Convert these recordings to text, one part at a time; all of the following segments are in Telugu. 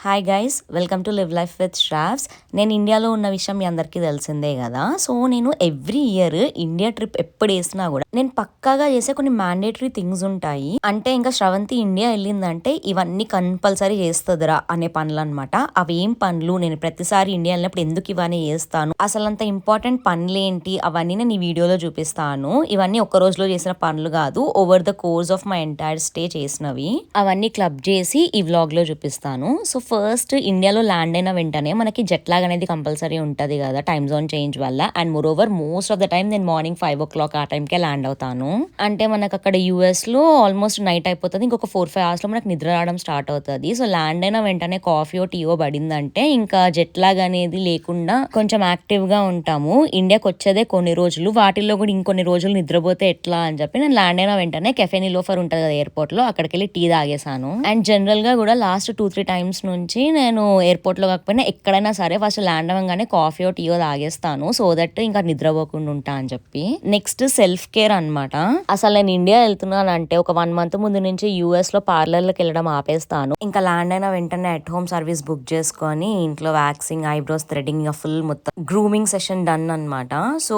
Hi guys, welcome to live life with Shravs. నేను ఇండియాలో ఉన్న విషయం మీ అందరికీ తెలిసిందే కదా. సో నేను ఎవ్రీ ఇయర్ ఇండియా ట్రిప్ ఎప్పుడు వేసినా కూడా నేను పక్కాగా చేసే కొన్ని మ్యాండేటరీ థింగ్స్ ఉంటాయి. అంటే ఇంకా శ్రవంతి ఇండియా వెళ్ళిందంటే ఇవన్నీ కంపల్సరీ చేస్తుందిరా అనే పనులు అనమాట. అవి ఏం పనులు, నేను ప్రతిసారి ఇండియా వెళ్ళినప్పుడు ఎందుకు ఇవన్నీ చేస్తాను, అసలు అంత ఇంపార్టెంట్ పనులు ఏంటి, అవన్నీ నేను ఈ వీడియోలో చూపిస్తాను. ఇవన్నీ ఒక్క రోజులో చేసిన పనులు కాదు, over the course of my entire stay చేసినవి. అవన్నీ క్లబ్ చేసి ఈ వ్లాగ్ లో చూపిస్తాను. సో ఫస్ట్ ఇండియాలో ల్యాండ్ అయిన వెంటనే మనకి జెట్ లాగ్ అనేది కంపల్సరీ ఉంటుంది కదా, టైమ్ జోన్ చేంజ్ వల్ల. And more over most of the time నేను మార్నింగ్ 5 o'clock ఆ టైంకే ల్యాండ్ అవుతాను. అంటే మనకు అక్కడ యూఎస్ లో ఆల్మోస్ట్ నైట్ అయిపోతుంది, ఇంకొక 4-5 hours లో మనకు నిద్ర రావడం స్టార్ట్ అవుతుంది. సో ల్యాండ్ అయిన వెంటనే కాఫీయో టీయో పడిందంటే ఇంకా జెట్ లాగ్ అనేది లేకుండా కొంచెం యాక్టివ్ గా ఉంటాము. ఇండియాకి వచ్చేదే కొన్ని రోజులు, వాటిల్లో కూడా ఇంకొన్ని రోజులు నిద్రపోతే ఎట్లా అని చెప్పి నేను ల్యాండ్ అయిన వెంటనే కెఫే నిలోఫర్ ఉంటుంది కదా ఎయిర్పోర్ట్ లో, అక్కడికి వెళ్ళి టీ తాగేసాను. అండ్ జనరల్ గా కూడా లాస్ట్ 2-3 times నుంచి నేను ఎయిర్పోర్ట్ లో కాకపోయినా ఎక్కడైనా సరే ఫస్ట్ ల్యాండ్ అవ్వగానే కాఫీయో టీయో తాగేస్తాను, సో దట్ ఇంకా నిద్రపోకుండా ఉంటా అని చెప్పి. నెక్స్ట్ సెల్ఫ్ కేర్ అనమాట. అసలు నేను ఇండియా వెళ్తున్నాను అంటే ఒక 1 month ముందు నుంచి యూఎస్ లో పార్లర్లకు వెళ్ళడం ఆపేస్తాను. ఇంకా ల్యాండ్ అయిన వెంటనే అట్ హోమ్ సర్వీస్ బుక్ చేసుకొని ఇంట్లో వ్యాక్సింగ్, ఐబ్రోస్ థ్రెడింగ్, ఫుల్ మొత్తం గ్రూమింగ్ సెషన్ డన్ అనమాట. సో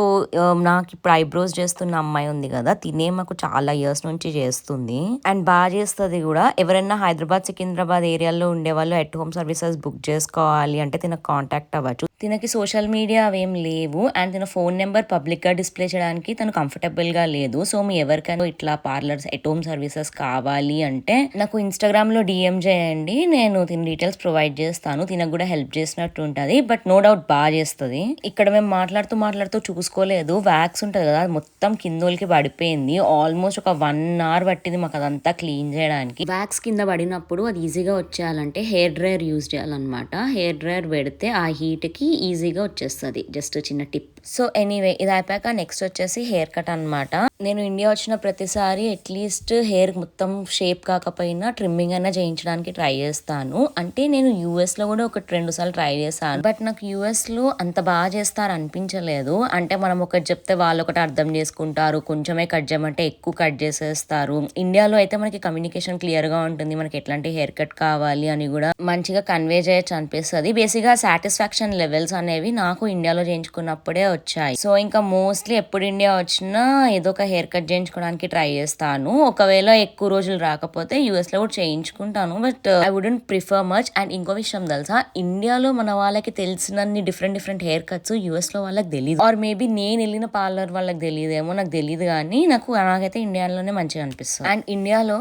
నాకు ఇప్పుడు ఐబ్రోస్ చేస్తున్న అమ్మాయి ఉంది కదా, తినే మాకు చాలా ఇయర్స్ నుంచి చేస్తుంది అండ్ బాగా చేస్తుంది కూడా. ఎవరైనా హైదరాబాద్, సికింద్రాబాద్ ఏరియాలో ఉండే వాళ్ళు అట్ హోమ్ సర్వీసెస్ బుక్ చేసుకోవాలి అంటే తినకు కాంటాక్ట్ అవ్వచ్చు. తినకి సోషల్ మీడియా అవేం లేవు అండ్ తిన ఫోన్ నెంబర్ పబ్లిక్ గా డిస్ప్లే చేయడానికి తను కంఫర్టబుల్ గా లేదు. సో మీ ఎవరికైనా ఇట్లా పార్లర్స్ ఎట్ హోమ్ సర్వీసెస్ కావాలి అంటే నాకు ఇన్స్టాగ్రామ్ లో డిఎం చేయండి, నేను తిన డీటెయిల్స్ ప్రొవైడ్ చేస్తాను. తినకు కూడా హెల్ప్ చేసినట్టు ఉంటది, బట్ నో డౌట్ బాగా చేస్తుంది. ఇక్కడ మేము మాట్లాడుతూ చూసుకోలేదు, వ్యాక్స్ ఉంటది కదా మొత్తం కిందోళ్ళకి పడిపోయింది. ఆల్మోస్ట్ ఒక 1 hour పట్టింది మాకు అదంతా క్లీన్ చేయడానికి. వ్యాక్స్ కింద పడినప్పుడు అది ఈజీగా వచ్చేయాలంటే హెయిర్ డ్రైయర్ యూజ్ చేయాలన్నమాట. హెయిర్ డ్రైయర్ పెడితే ఆ హీట్ కి ఈజీగా వచ్చేస్తుంది. జస్ట్ చిన్న టిప్. సో ఎనీవే ఇది అయిపోయాక నెక్స్ట్ వచ్చేసి హెయిర్ కట్ అనమాట. నేను ఇండియా వచ్చిన ప్రతిసారి అట్లీస్ట్ హెయిర్ మొత్తం షేప్ కాకపోయినా ట్రిమ్మింగ్ అయినా చేయించడానికి ట్రై చేస్తాను. అంటే నేను యూఎస్ లో కూడా 1-2 సార్లు ట్రై చేశాను, బట్ నాకు యూఎస్ లో అంత బాగా చేస్తారు అనిపించలేదు. అంటే మనం ఒకటి చెప్తే వాళ్ళు ఒకటి అర్థం చేసుకుంటారు, కొంచెమే కట్ చేయమంటే ఎక్కువ కట్ చేసేస్తారు. ఇండియాలో అయితే మనకి కమ్యూనికేషన్ క్లియర్ గా ఉంటుంది, మనకి ఎట్లాంటి హెయిర్ కట్ కావాలి అని కూడా మంచిగా కన్వే చేయొచ్చు అనిపిస్తుంది. బేసిక్ గా సాటిస్ఫాక్షన్ లెవెల్స్ అనేవి నాకు ఇండియాలో చేయించుకున్నప్పుడే వచ్చాయి. సో ఇంకా మోస్ట్లీ ఎప్పుడు ఇండియా వచ్చినా ఏదో ఒక హెయిర్ కట్ చేయించుకోవడానికి ట్రై చేస్తాను. ఒకవేళ ఎక్కువ రోజులు రాకపోతే యూఎస్ లో కూడా చేయించుకుంటాను, but I wouldn't prefer much. And ఇంకో విషయం తెలుసా, ఇండియాలో మన వాళ్ళకి తెలిసినన్ని డిఫరెంట్ హెయిర్ కట్స్ యూఎస్ లో వాళ్ళకి తెలియదు. ఆర్ మేబీ నేను వెళ్ళిన పార్లర్ వాళ్ళకి తెలియదేమో, నాకు తెలియదు. కానీ నాకైతే ఇండియాలోనే మంచిగా అనిపిస్తుంది. అండ్ ఇండియాలో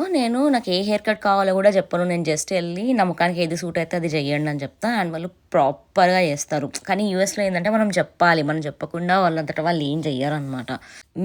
నాకు ఏ హెయిర్ కట్ కావాలో కూడా చెప్పను, నేను జస్ట్ వెళ్ళి నా ముఖానికి ఏది సూట్ అయితే అది చెయ్యండి అని చెప్తా అండ్ వాళ్ళు ప్రాపర్గా చేస్తారు. కానీ యూఎస్లో ఏంటంటే మనం చెప్పాలి, మనం చెప్పకుండా వాళ్ళంతటా వాళ్ళు ఏం చెయ్యరు అనమాట.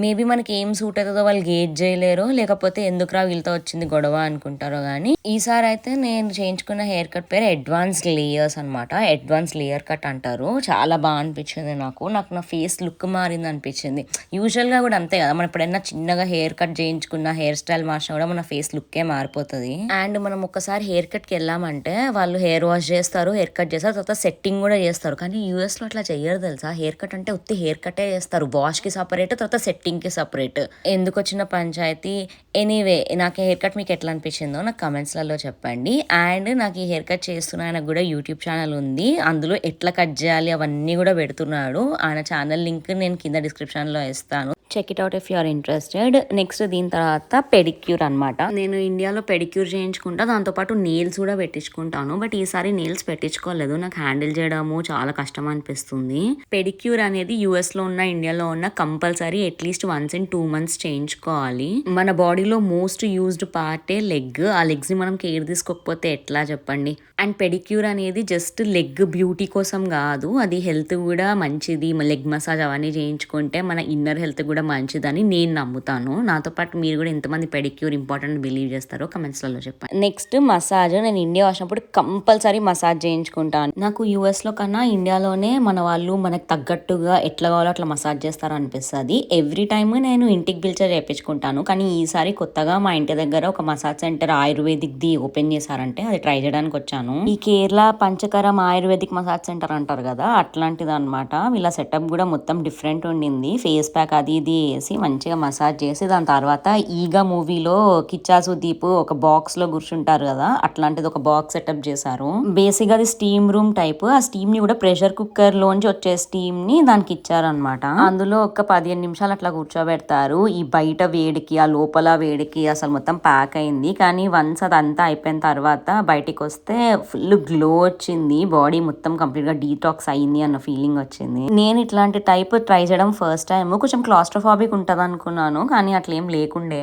మేబీ మనకి ఏం సూట్ అవుతుందో వాళ్ళు గేజ్ చేయలేరు, లేకపోతే ఎందుకురా వీళ్ళతో వచ్చింది గొడవ అనుకుంటారో. కానీ ఈసారి అయితే నేను చేయించుకున్న హెయిర్ కట్ పేరు అడ్వాన్స్ లేయర్స్ అనమాట. అడ్వాన్స్ లేయర్ కట్ అంటారు. చాలా బాగా అనిపించింది నాకు నా ఫేస్ లుక్ మారింది అనిపించింది. యూజువల్గా కూడా అంతే కదా, మనం ఎప్పుడైనా చిన్నగా హెయిర్ కట్ చేయించుకున్న, హెయిర్ స్టైల్ మార్చినా కూడా మన ఫేస్ లుక్కే మారిపోతుంది. అండ్ మనం ఒక్కసారి హెయిర్ కట్కి వెళ్ళామంటే వాళ్ళు హెయిర్ వాష్ చేస్తారు, హెయిర్ కట్ చేస్తారు, తర్వాత సెట్టింగ్ కూడా చేస్తారు. కానీ యూఎస్ లో అట్లా చెయ్యరు తెలుసా. హెయిర్ కట్ అంటే ఉత్తి హెయిర్ కట్టే చేస్తారు, వాష్ కి సపరేట్, తర్వాత సెట్టింగ్ కి సపరేట్. ఎందుకు వచ్చిన పంచాయతీ. ఎనీవే నాకు హెయిర్ కట్ మీకు ఎట్లా అనిపించిందో నాకు కమెంట్స్ లలో చెప్పండి. అండ్ నాకు ఈ హెయిర్ కట్ చేస్తున్నా ఆయనకు కూడా యూట్యూబ్ ఛానల్ ఉంది, అందులో ఎట్లా కట్ చేయాలి అవన్నీ కూడా పెడుతున్నాడు. ఆయన ఛానల్ లింక్ నేను కింద డిస్క్రిప్షన్ లో ఇస్తాను, check it out if you are interested. Next దీని తర్వాత పెడిక్యూర్ అనమాట. నేను ఇండియాలో పెడిక్యూర్ చేయించుకుంటా, దాంతోపాటు నెయిల్స్ కూడా పెట్టించుకుంటాను. బట్ ఈసారి నెయిల్స్ పెట్టించుకోలేదు, నాకు హ్యాండిల్ చేయడము చాలా కష్టం అనిపిస్తుంది. పెడిక్యూర్ అనేది యూఎస్ లో ఉన్న, ఇండియాలో ఉన్న కంపల్సరీ అట్లీస్ట్ 1 in 2 months చేయించుకోవాలి. మన బాడీలో మోస్ట్ యూజ్డ్ పార్టే లెగ్. ఆ లెగ్స్ ని మనం కేర్ తీసుకోకపోతే ఎట్లా చెప్పండి. అండ్ పెడిక్యూర్ అనేది జస్ట్ లెగ్ బ్యూటీ కోసం కాదు, అది హెల్త్ కూడా మంచిది. లెగ్ మసాజ్ అవన్నీ చేయించుకుంటే మన ఇన్నర్ హెల్త్ కూడా మంచిదని నేను నమ్ముతాను. నాతో పాటు మీరు కూడా ఎంతమంది పెడిక్యూర్ ఇంపార్టెంట్ బిలీవ్ చేస్తారో కమెంట్స్లలో చెప్పండి. Next massage. నేను ఇండియా వచ్చినప్పుడు కంపల్సరీ మసాజ్ చేయించుకుంటాను. నాకు యూఎస్ లో కన్నా ఇండియాలోనే మన వాళ్ళు మనకు తగ్గట్టుగా ఎట్లా కావాలో అట్లా మసాజ్ చేస్తారు అనిపిస్తుంది. ఎవ్రీ టైమ్ నేను ఇంటికి పిలిచే చేయించుకుంటాను, కానీ ఈసారి కొత్తగా మా ఇంటి దగ్గర ఒక massage centre ayurvedic the open చేశారంటే అది ట్రై చేయడానికి వచ్చాను. ఈ కేరళ పంచకరం ఆయుర్వేదిక్ మసాజ్ సెంటర్ అంటారు కదా, అట్లాంటిది అనమాట. వీళ్ళ సెటప్ కూడా మొత్తం డిఫరెంట్ ఉండింది. ఫేస్ ప్యాక్ అది ఇది అది వేసి మంచిగా మసాజ్ చేసి దాని తర్వాత ఈగ మూవీలో కిచ్చా సుదీప్ ఒక బాక్స్ లో కూర్చుంటారు కదా, అట్లాంటిది ఒక బాక్స్ సెటప్ చేశారు. బేసిక్ గా అది స్టీమ్ రూమ్ టైప్. ఆ స్టీమ్ ని కూడా ప్రెషర్ కుక్కర్ లోంచి వచ్చే స్టీమ్ ని దానికి ఇచ్చారనమాట. అందులో ఒక 15 నిమిషాలు అట్లా కూర్చోబెడతారు. ఈ బయట వేడికి ఆ లోపల వేడికి అసలు మొత్తం ప్యాక్ అయింది. కానీ వన్స్ అదంతా అయిపోయిన తర్వాత బయటికి వస్తే ఫుల్ గ్లో వచ్చింది. బాడీ మొత్తం కంప్లీట్ గా డీటాక్స్ అయింది అన్న ఫీలింగ్ వచ్చింది. నేను ఇట్లాంటి టైప్ ట్రై చేయడం ఫస్ట్ టైం. కొంచెం క్లాస్ట్రోఫాబిక్ ఉంటది అనుకున్నాను, కానీ అట్లా ఏం లేకుండే,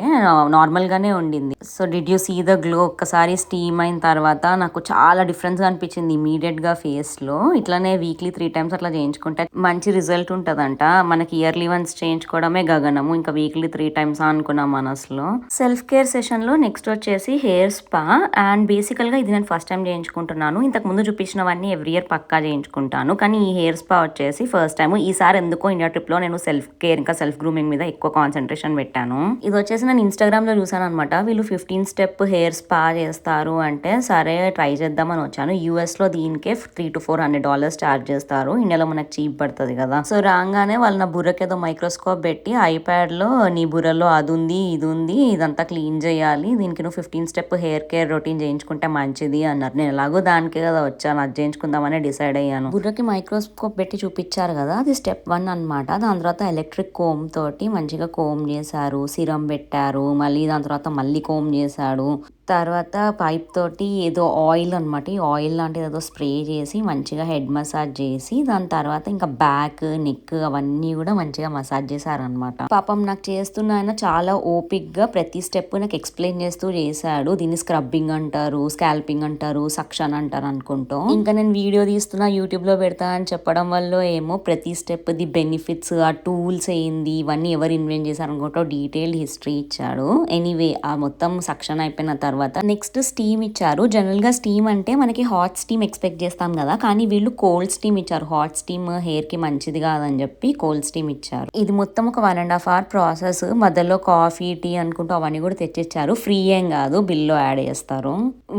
నార్మల్ గానే ఉండింది. So did you see the glow? ఒక్కసారి స్టీమ్ అయిన తర్వాత నాకు చాలా డిఫరెన్స్ అనిపించింది ఇమీడియట్ గా ఫేస్ లో. ఇట్లానే వీక్లీ 3 times అట్లా చేయించుకుంటే మంచి రిజల్ట్ ఉంటదంట. మనకి ఇయర్లీ వన్స్ చేయించుకోవడమే గగనము, ఇంకా వీక్లీ 3 times అనుకున్నాం మనసులో. సెల్ఫ్ కేర్ సెషన్ లో నెక్స్ట్ వచ్చేసి హెయిర్ స్పా. అండ్ బేసికల్ గా ఇది నేను ఫస్ట్ టైం చేయించుకుంటున్నాను. ఇంతకు ముందు చూపించినవన్నీ ఎవ్రీ ఇయర్ పక్కా చేయించుకుంటాను, కానీ ఈ హెయిర్ స్పా వచ్చేసి ఫస్ట్ టైం. ఈసారి ఎందుకో ఇండియా ట్రిప్ లో నేను సెల్ఫ్ కేర్ ఇంకా సెల్ఫ్ గ్రూమింగ్ మీద ఎక్కువ కాన్సన్ట్రేషన్ పెట్టాను. ఇది వచ్చేసి నేను ఇన్స్టాగ్రామ్ లో చూసాను అనమాట. వీళ్ళు 15 step హెయిర్ స్పా చేస్తారు అంటే సరే ట్రై చేద్దామని వచ్చాను. యూఎస్ లో దీనికే $300 to $400 ఛార్జ్ చేస్తారు. ఇండియాలో మనకు చీప్ పడుతుంది కదా. సో రాగానే వాళ్ళు నా బుర్రకి ఏదో మైక్రోస్కోప్ పెట్టి ఐప్యాడ్ లో నీ బుర్రలో అది ఉంది ఇది ఉంది ఇదంతా క్లీన్ చేయాలి, దీనికి నువ్వు 15 step హెయిర్ కేర్ రొటీన్ చేయించుకుంటే మంచిది అన్నారు. నేను ఎలాగో దానికే కదా వచ్చాను, అది చేయించుకుందామని డిసైడ్ అయ్యాను. బుర్రకి మైక్రోస్కోప్ పెట్టి చూపించారు కదా, అది step 1 అనమాట. దాని తర్వాత ఎలక్ట్రిక్ కోమ్ తోటి మంచిగా కోమ్ చేశారు, సిరం పెట్టారు, మళ్ళీ దాని తర్వాత మళ్ళీ కోమ్ చేశాడు. తర్వాత పైప్ తోటి ఏదో ఆయిల్ అనమాట, ఈ ఆయిల్ లాంటిది ఏదో స్ప్రే చేసి మంచిగా హెడ్ మసాజ్ చేసి దాని తర్వాత ఇంకా బ్యాక్ నెక్ అవన్నీ కూడా మంచిగా మసాజ్ చేశారనమాట. పాపం నాకు చేస్తున్న ఆయన చాలా ఓపిక్ గా ప్రతి స్టెప్ నాకు ఎక్స్ప్లెయిన్ చేస్తూ చేశాడు. దీన్ని స్క్రబ్బింగ్ అంటారు, స్కాల్పింగ్ అంటారు, సక్షన్ అంటారు అనుకుంటాం. ఇంకా నేను వీడియో తీస్తున్నా యూట్యూబ్ లో పెడతా అని చెప్పడం వల్ల ఏమో ప్రతి స్టెప్ ది బెనిఫిట్స్, ఆ టూల్స్ ఏంది, ఇవన్నీ ఎవరు ఇన్వెంట్ చేశారు అనుకుంటా డీటెయిల్డ్ హిస్టరీ ఇచ్చాడు. ఎనీవే ఆ మొత్తం సక్షన్ అయిపోయిన తర్వాత నెక్స్ట్ స్టీమ్ ఇచ్చారు. జనరల్ గా స్టీమ్ అంటే మనకి హాట్ స్టీమ్ ఎక్స్పెక్ట్ చేస్తాం కదా, కానీ వీళ్ళు కోల్డ్ స్టీమ్ ఇచ్చారు. హాట్ స్టీమ్ హెయిర్ కి మంచిది కాదని చెప్పి కోల్డ్ స్టీమ్ ఇచ్చారు. ఇది మొత్తం ఒక 1.5 hour ప్రాసెస్. మధ్యలో కాఫీ టీ అనుకుంటూ అవన్నీ కూడా తెచ్చిచ్చారు. ఫ్రీ ఏం కాదు, బిల్లో యాడ్ చేస్తారు.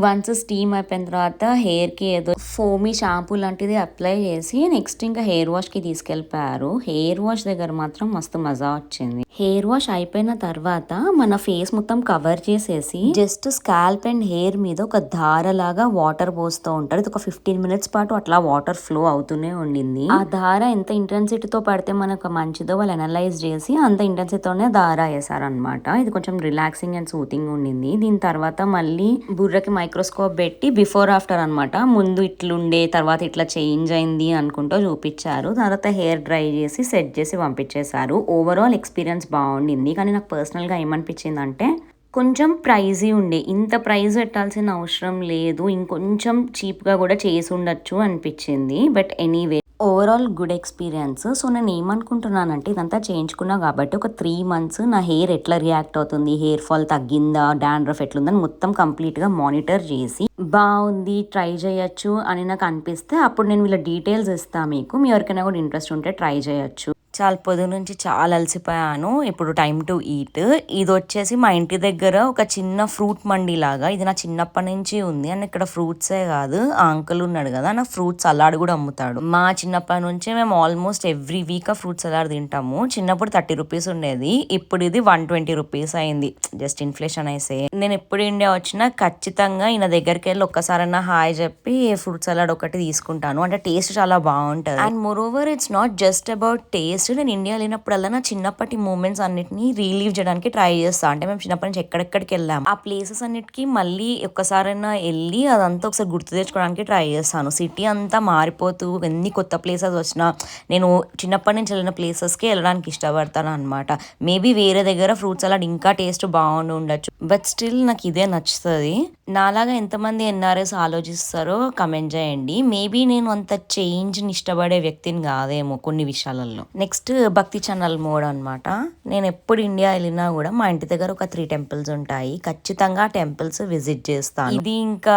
వన్స్ స్టీమ్ అయిపోయిన తర్వాత హెయిర్ కి ఏదో ఫోమీ షాంపూ లాంటిది అప్లై చేసి నెక్స్ట్ ఇంకా హెయిర్ వాష్ కి తీసుకెళ్లిపోయారు. హెయిర్ వాష్ దగ్గర మాత్రం మస్తు మజా వచ్చింది. హెయిర్ వాష్ అయిపోయిన తర్వాత మన ఫేస్ మొత్తం కవర్ చేసేసి జస్ట్ స్కాల్ప్ అండ్ హెయిర్ మీద ఒక ధారలాగా వాటర్ పోస్తూ ఉంటారు. ఇది ఒక 15 minutes పాటు అట్లా వాటర్ ఫ్లో అవుతూనే ఉండింది. ఆ ధార ఎంత ఇంటెన్సిటీతో పడితే మనకు మంచిదో వాళ్ళు అనలైజ్ చేసి అంత ఇంటెన్సిటీతోనే ధార వేసారనమాట. ఇది కొంచెం రిలాక్సింగ్ అండ్ సూతింగ్ ఉండింది. దీని తర్వాత మళ్ళీ బుర్రకి మైక్రోస్కోప్ పెట్టి బిఫోర్ ఆఫ్టర్ అనమాట, ముందు ఇట్లుండే తర్వాత ఇట్లా చేంజ్ అయింది అనుకుంటూ చూపించారు. తర్వాత హెయిర్ డ్రై చేసి సెట్ చేసి పంపించేశారు. ఓవరాల్ ఎక్స్పీరియన్స్ బాగుండింది. కానీ నాకు పర్సనల్ గా ఏమనిపించింది అంటే కొంచెం ప్రైజీ ఉండే, ఇంత ప్రైజ్ పెట్టాల్సిన అవసరం లేదు, ఇంకొంచెం చీప్గా కూడా చేసి ఉండొచ్చు అనిపించింది. But anyway overall good experience. So నేను ఏమనుకుంటున్నానంటే ఇదంతా చేయించుకున్నా కాబట్టి ఒక 3 months నా హెయిర్ ఎట్లా రియాక్ట్ అవుతుంది, హెయిర్ ఫాల్ తగ్గిందా, డాండ్రఫ్ ఎట్లుందని మొత్తం కంప్లీట్గా మానిటర్ చేసి బాగుంది ట్రై చేయొచ్చు అని నాకు అనిపిస్తే అప్పుడు నేను వీళ్ళ డీటెయిల్స్ ఇస్తాను మీకు. మీ ఎవరికైనా కూడా ఇంట్రెస్ట్ ఉంటే ట్రై చేయొచ్చు. చాలా పొద్దు నుంచి చాలా అలసిపోయాను, ఇప్పుడు టైం టు ఈట్. ఇది వచ్చేసి మా ఇంటి దగ్గర ఒక చిన్న ఫ్రూట్ మండీ లాగా, ఇది నా చిన్నప్పటి నుంచి ఉంది. అండ్ ఇక్కడ ఫ్రూట్సే కాదు, ఆ అంకుల్ ఉన్నాడు కదా నా ఫ్రూట్ సలాడ్ కూడా అమ్ముతాడు. మా చిన్నప్పటి నుంచి మేము ఆల్మోస్ట్ ఎవ్రీ వీక్ ఆ ఫ్రూట్ సలాడ్ తింటాము. చిన్నప్పుడు 30 rupees ఉండేది, ఇప్పుడు ఇది 120 rupees అయింది. జస్ట్ ఇన్ఫ్లేషన్ అయితే. నేను ఎప్పుడు ఇండియా వచ్చినా ఖచ్చితంగా ఈయన దగ్గరికి వెళ్ళి ఒక్కసారన్నా హాయ్ చెప్పి ఫ్రూట్ సలాడ్ ఒకటి తీసుకుంటాను. అంటే టేస్ట్ చాలా బాగుంటది. And more over it's not just about taste. నేను ఇండియా వెళ్ళినప్పుడల్లా నా చిన్నప్పటి మూమెంట్స్ అన్నిటిని రీలీవ్ చేయడానికి ట్రై చేస్తాను. అంటే మేము చిన్నప్పటి నుంచి ఎక్కడెక్కడికి వెళ్ళాము ఆ ప్లేసెస్ అన్నిటికీ మళ్ళీ ఒక్కసారైనా వెళ్ళి అదంతా ఒకసారి గుర్తు తెచ్చుకోవడానికి ట్రై చేస్తాను. సిటీ అంతా మారిపోతూ ఎన్ని కొత్త ప్లేసెస్ వచ్చినా నేను చిన్నప్పటి నుంచి వెళ్ళిన ప్లేసెస్కి వెళ్ళడానికి ఇష్టపడతాను అనమాట. మేబీ వేరే దగ్గర ఫ్రూట్స్ అలాంటి ఇంకా టేస్ట్ బాగుండి ఉండొచ్చు, బట్ స్టిల్ నాకు ఇదే నచ్చుతుంది. నాలాగా ఎంతమంది ఎన్ఆర్ఎస్ ఆలోచిస్తారో కమెంట్ చేయండి. మేబీ నేను అంత చేంజ్ని ఇష్టపడే వ్యక్తిని కాదేమో కొన్ని విషయాలలో. నెక్స్ట్ భక్తి ఛానల్ మోడ్ అనమాట. నేను ఎప్పుడు ఇండియా వెళ్ళినా కూడా మా ఇంటి దగ్గర ఒక 3 temples ఉంటాయి. ఖచ్చితంగా టెంపుల్స్ విజిట్ చేస్తాను. ఇది ఇంకా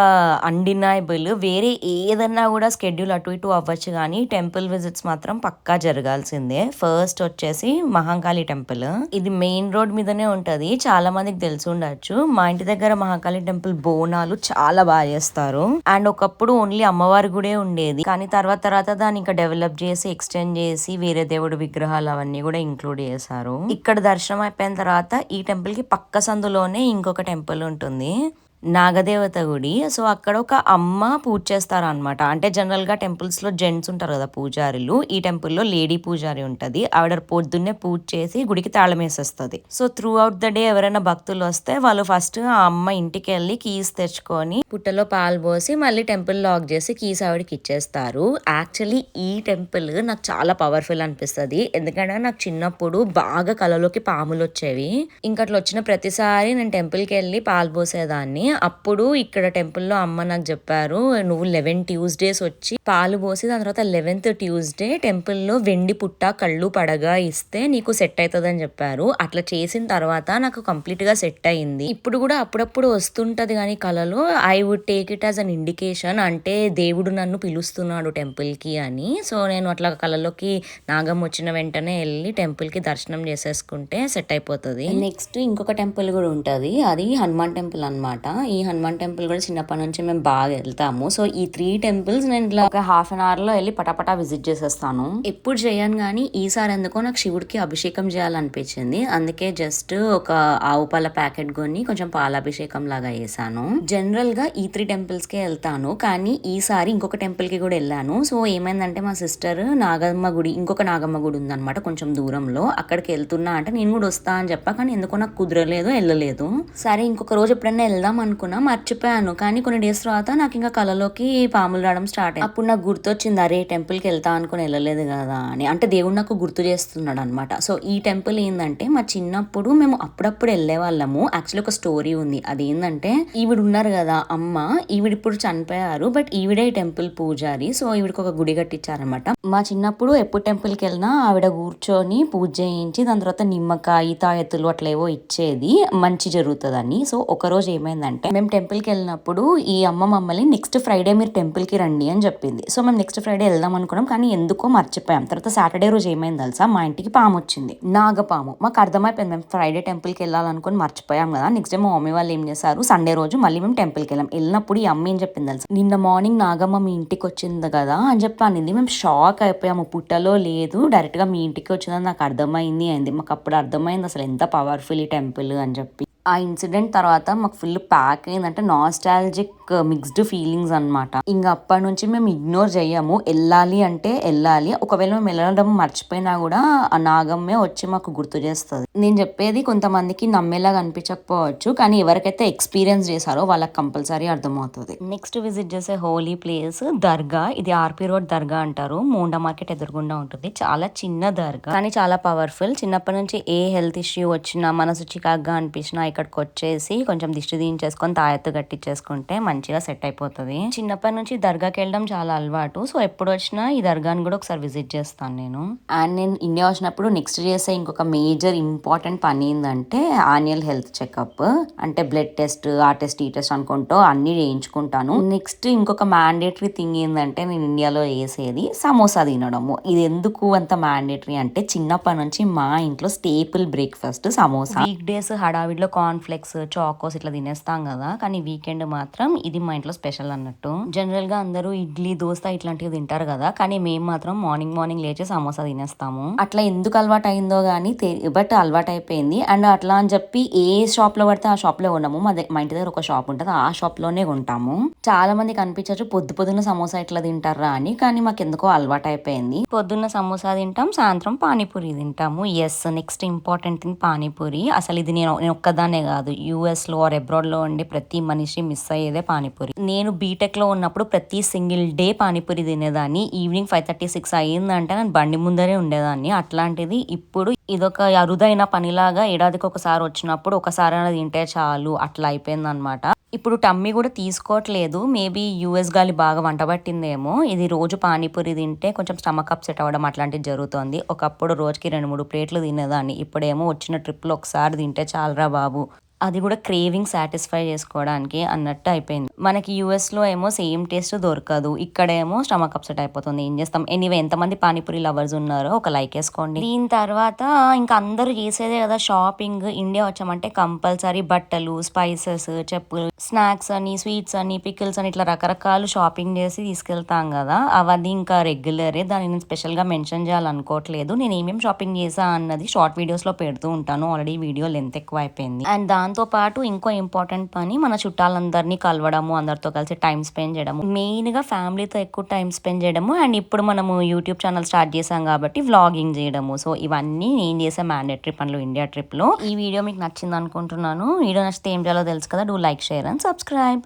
అన్డినైబుల్. వేరే ఏదన్నా కూడా స్కెడ్యూల్ అటు ఇటు అవ్వచ్చు, కానీ టెంపుల్ విజిట్స్ మాత్రం పక్కా జరగాల్సిందే. ఫస్ట్ వచ్చేసి మహాకాళి టెంపుల్. ఇది మెయిన్ రోడ్ మీదనే ఉంటది, చాలా మందికి తెలిసి ఉండొచ్చు. మా ఇంటి దగ్గర మహాకాళి టెంపుల్ బోనాలు చాలా బాగా చేస్తారు. అండ్ ఒకప్పుడు ఓన్లీ అమ్మవారి గుడే ఉండేది, కానీ తర్వాత దాన్ని ఇంకా డెవలప్ చేసి ఎక్స్టెండ్ చేసి వేరే దేవుడి విగ్రహాలు అవన్నీ కూడా ఇంక్లూడ్ చేశారు. ఇక్కడ దర్శనం అయిపోయిన తర్వాత ఈ టెంపుల్ కి పక్క సందులోనే ఇంకొక టెంపుల్ ఉంటుంది, నాగదేవత గుడి. సో అక్కడ ఒక అమ్మ పూజ చేస్తారు అనమాట. అంటే జనరల్ గా టెంపుల్స్ లో జెంట్స్ ఉంటారు కదా పూజారులు, ఈ టెంపుల్లో లేడీ పూజారి ఉంటది. ఆవిడ పొద్దున్నే పూజ చేసి గుడికి తాళం వేసేస్తుంది. So throughout the day ఎవరైనా భక్తులు వస్తే వాళ్ళు ఫస్ట్ ఆ అమ్మ ఇంటికి వెళ్ళి కీస్ తెచ్చుకొని పుట్టలో పాలు పోసి మళ్ళీ టెంపుల్ లాక్ చేసి కీస్ ఆవిడకి ఇచ్చేస్తారు. యాక్చువల్లీ ఈ టెంపుల్ నాకు చాలా పవర్ఫుల్ అనిపిస్తుంది, ఎందుకంటే నాకు చిన్నప్పుడు బాగా కలలోకి పాములు వచ్చేవి. ఇంకా అట్లా వచ్చిన ప్రతిసారి నేను టెంపుల్కి వెళ్ళి పాలు పోసేదాన్ని. అప్పుడు ఇక్కడ టెంపుల్లో అమ్మ నాకు చెప్పారు, నువ్వు 11 ట్యూస్డేస్ వచ్చి పాలు పోసి దాని తర్వాత 11th ట్యూస్డే టెంపుల్లో వెండి పుట్ట కళ్ళు పడగా ఇస్తే నీకు సెట్ అవుతుంది అని చెప్పారు. అట్లా చేసిన తర్వాత నాకు కంప్లీట్ గా సెట్ అయింది. ఇప్పుడు కూడా అప్పుడప్పుడు వస్తుంటది కానీ కలలో, I would take it as an indication, అంటే దేవుడు నన్ను పిలుస్తున్నాడు టెంపుల్ కి అని. సో నేను అట్లా కలలోకి నాగం వచ్చిన వెంటనే వెళ్ళి టెంపుల్ కి దర్శనం చేసేసుకుంటే సెట్ అయిపోతుంది. నెక్స్ట్ ఇంకొక టెంపుల్ కూడా ఉంటది, అది హనుమాన్ టెంపుల్ అన్నమాట. ఈ హనుమాన్ టెంపుల్ కూడా చిన్నప్పటి నుంచి మేము బాగా వెళ్తాము. సో ఈ 3 టెంపుల్స్ నేను ఇట్లా ఒక హాఫ్ అన్ అవర్ లో వెళ్ళి పటాపటా విజిట్ చేసేస్తాను. ఎప్పుడు చేయను కానీ ఈసారి ఎందుకో నాకు శివుడికి అభిషేకం చేయాలనిపించింది. అందుకే జస్ట్ ఒక ఆవు పాల ప్యాకెట్ కొని కొంచెం పాలాభిషేకం లాగా చేశాను. జనరల్ గా ఈ 3 టెంపుల్స్ కే వెళ్తాను, కానీ ఈసారి ఇంకొక టెంపుల్ కి కూడా వెళ్ళాను. సో ఏమైందంటే మా సిస్టర్ నాగమ్మ గుడి, ఇంకొక నాగమ్మ గుడి ఉందన్నమాట కొంచెం దూరంలో, అక్కడికి వెళ్తున్నా అంటే నేను కూడా వస్తా అని చెప్పా, కానీ ఎందుకో నాకు కుదరలేదు, వెళ్ళలేదు. సరే ఇంకొక రోజు ఎప్పుడైనా వెళ్దాం అనుకున్నా, మర్చిపోయాను. కానీ కొన్ని డేస్ తర్వాత నాకు ఇంకా కలలోకి పాములు రావడం స్టార్ట్ అయ్యి అప్పుడు నాకు గుర్తొచ్చింది, అరే టెంపుల్కి వెళ్తా అనుకుని వెళ్ళలేదు కదా అని. అంటే దేవుడు నాకు గుర్తు చేస్తున్నాడు అనమాట. సో ఈ టెంపుల్ ఏంటంటే మా చిన్నప్పుడు మేము అప్పుడప్పుడు వెళ్ళే వాళ్ళము. యాక్చువల్లీ ఒక స్టోరీ ఉంది, అదేంటంటే ఈవిడ ఉన్నారు కదా అమ్మ, ఈవిడ ఇప్పుడు చనిపోయారు, బట్ ఈవిడే టెంపుల్ పూజారి. సో ఈవిడికి ఒక గుడి కట్టించారనమాట. మా చిన్నప్పుడు ఎప్పుడు టెంపుల్కి వెళ్ళినా ఆవిడ కూర్చొని పూజ చేయించి దాని తర్వాత నిమ్మకాయ తాయెత్తులు అట్లా ఏవో ఇచ్చేది, మంచి జరుగుతుందని. సో ఒక రోజు ఏమైందంటే మేము టెంపుల్కి వెళ్ళినప్పుడు ఈ అమ్మ మమ్మల్ని నెక్స్ట్ ఫ్రైడే మీరు టెంపుల్కి రండి అని చెప్పింది. సో మేము నెక్స్ట్ ఫ్రైడే వెళ్దాం అనుకున్నాం, కానీ ఎందుకో మర్చిపోయాం. తర్వాత సాటర్డే రోజు ఏమైంది తెలుసా, మా ఇంటికి పాము వచ్చింది, నాగపాము. మాకు అర్థమైపోయింది మేము ఫ్రైడే టెంపుల్కి వెళ్ళాలనుకుని మర్చిపోయాం కదా. నెక్స్ట్ డే మా మమ్మీ వాళ్ళు ఏం చేశారు, సండే రోజు మళ్ళీ మేము టెంపుల్కి వెళ్ళినప్పుడు ఈ అమ్మ ఏం చెప్పింది తెలుసా, నిన్న మార్నింగ్ నాగమ్మ మీ ఇంటికి వచ్చింది కదా అని చెప్పి అనింది. మేము షాక్ అయిపోయాము, పుట్టలో లేదు, డైరెక్ట్ గా మీ ఇంటికి వచ్చిందని నాకు అర్థమైంది అయింది. మాకు అప్పుడు అర్థమైంది అసలు ఎంత పవర్ఫుల్ ఈ టెంపుల్ అని చెప్పి. ఆ ఇన్సిడెంట్ తర్వాత మాకు ఫుల్ ప్యాక్ అయిందంటే నాస్టాలజిక్ మిక్స్డ్ ఫీలింగ్స్ అనమాట. ఇంకా అప్పటి నుంచి మేము ఇగ్నోర్ చెయ్యము, వెళ్ళాలి అంటే వెళ్ళాలి. ఒకవేళ మేము వెళ్ళడం మర్చిపోయినా కూడా ఆ నాగమ్మే వచ్చి మాకు గుర్తు చేస్తుంది. నేను చెప్పేది కొంతమందికి నమ్మేలాగా అనిపించకపోవచ్చు, కానీ ఎవరికైతే ఎక్స్పీరియన్స్ చేశారో వాళ్ళకి కంపల్సరీ అర్థమవుతుంది. నెక్స్ట్ విజిట్ చేసే హోలీ ప్లేస్ దర్గా. ఇది ఆర్పి రోడ్ దర్గా అంటారు, మోండా మార్కెట్ ఎదురుగుండా ఉంటుంది. చాలా చిన్న దర్గా కానీ చాలా పవర్ఫుల్. చిన్నప్పటి నుంచి ఏ హెల్త్ ఇష్యూ వచ్చినా, మనసు చికాగ్గా అనిపించినా ఇక్కడికి వచ్చేసి కొంచెం దిష్టి తీయించేసుకొని తాయెత్తు కట్టించేసుకుంటే మంచిగా సెట్ అయిపోతుంది. చిన్నప్పటి నుంచి దర్గాకి వెళ్ళడం చాలా అలవాటు. సో ఎప్పుడు వచ్చినా ఈ దర్గాని కూడా ఒకసారి విజిట్ చేస్తాను నేను. అండ్ నేను ఇండియా వచ్చినప్పుడు నెక్స్ట్ చేసే ఇంకొక మేజర్ ఇంపార్టెంట్ పని ఏంటంటే యాన్యువల్ హెల్త్ చెకప్. అంటే బ్లడ్ టెస్ట్, ఆ టెస్ట్, ఈ టెస్ట్ అనుకుంటూ అన్ని చేయించుకుంటాను. నెక్స్ట్ ఇంకొక మ్యాండేటరీ థింగ్ ఏంటంటే నేను ఇండియాలో వేసేది సమోసా తినడము. ఇది ఎందుకు అంత మ్యాండేటరీ అంటే చిన్నప్పటి నుంచి మా ఇంట్లో staple breakfast samosa. Week days హడావిడిలో కార్న్ ఫ్లెక్స్, చాకోస్ ఇట్లా తినేస్తాం కదా, కానీ వీకెండ్ మాత్రం ఇది మా ఇంట్లో స్పెషల్ అన్నట్టు. జనరల్ గా అందరూ ఇడ్లీ, దోశ ఇట్లాంటివి తింటారు కదా, కానీ మేము మాత్రం మార్నింగ్ లేచి సమోసా తినేస్తాము. అట్లా ఎందుకు అలవాటు అయిందో గానీ బట్ అలవాటు అయిపోయింది. అండ్ అట్లా అని చెప్పి ఏ షాప్ లో పడితే ఆ షాప్ లో కొనము. మా ఇంటి దగ్గర ఒక షాప్ ఉంటుంది, ఆ షాప్ లోనే కొంటాము. చాలా మందికి అనిపించచ్చు పొద్దున్న సమోసా ఇట్లా తింటారా అని, కానీ మాకు ఎందుకో అలవాటు అయిపోయింది. పొద్దున్న సమోసా తింటాం, సాయంత్రం పానీపూరి తింటాము. Yes, next important thing panipuri. అసలు ఇది నేను ఒక్కదానే కాదు, యూఎస్ లో ఆర్ అబ్రాడ్ లో ఉండి ప్రతి మనిషి మిస్ అయ్యేదే పానీపూరి. నేను బీటెక్ లో ఉన్నప్పుడు ప్రతి సింగిల్ డే పానీపూరి తినేదాన్ని. ఈవినింగ్ 5:36 అయ్యిందంటే నేను బండి ముందరే ఉండేదాన్ని. అట్లాంటిది ఇప్పుడు ఇదొక అరుదైన పనిలాగా ఏడాదికి ఒకసారి వచ్చినప్పుడు ఒకసారి అనేది తింటే చాలు అట్లా అయిపోయింది అనమాట. ఇప్పుడు టమ్మీ కూడా తీసుకోవట్లేదు, మేబీ యూఎస్ గాలి బాగా వంటబట్టిందేమో. ఇది రోజు పానీపూరి తింటే కొంచెం స్టమక్ అప్సెట్ అవ్వడం అట్లాంటిది జరుగుతుంది. ఒకప్పుడు రోజుకి 2-3 ప్లేట్లు తినేదాన్ని, ఇప్పుడేమో వచ్చిన ట్రిప్లో ఒకసారి తింటే చాలరా బాబు అది కూడా క్రేవింగ్ సాటిస్ఫై చేసుకోవడానికి అన్నట్టు అయిపోయింది. మనకి యూఎస్లో ఏమో సేమ్ టేస్ట్ దొరకదు, ఇక్కడేమో స్టమక్ అప్సెట్ అయిపోతుంది. ఏం చేస్తాం? ఎనీవే, ఎంతమంది పానీపూరి లవర్స్ ఉన్నారో ఒక లైక్ వేసుకోండి. దీని తర్వాత ఇంకా అందరూ చేసేదే కదా షాపింగ్. ఇండియా వచ్చామంటే కంపల్సరీ బట్టలు, స్పైసెస్, చెప్పులు, స్నాక్స్ అని, స్వీట్స్ అని, పికిల్స్ అని ఇట్లా రకరకాలు షాపింగ్ చేసి తీసుకెళ్తాం కదా. అవన్నీ ఇంకా రెగ్యులరే, దాన్ని నేను స్పెషల్గా మెన్షన్ చేయాలనుకోవట్లేదు. నేను ఏమేమి షాపింగ్ చేసా అన్నది షార్ట్ వీడియోస్లో పెడుతూ ఉంటాను. ఆల్రెడీ వీడియో లెంత్ ఎక్కువ అయిపోయింది. అండ్ దాంతో పాటు ఇంకో ఇంపార్టెంట్ పని మన చుట్టాలందరినీ కలవడము, అందరితో కలిసి టైం స్పెండ్ చేయడము, మెయిన్ గా ఫ్యామిలీతో ఎక్కువ టైం స్పెండ్ చేయడము. అండ్ ఇప్పుడు మనము యూట్యూబ్ ఛానల్ స్టార్ట్ చేసాం కాబట్టి వ్లాగింగ్ చేయడము. సో ఇవన్నీ నేను చేసే మ్యాండేటరీ పనులు ఇండియా ట్రిప్ లో. ఈ వీడియో మీకు నచ్చింది అనుకుంటున్నాను. వీడియో నచ్చితే ఏం చేయాలో తెలుసు కదా. Do like, share and subscribe.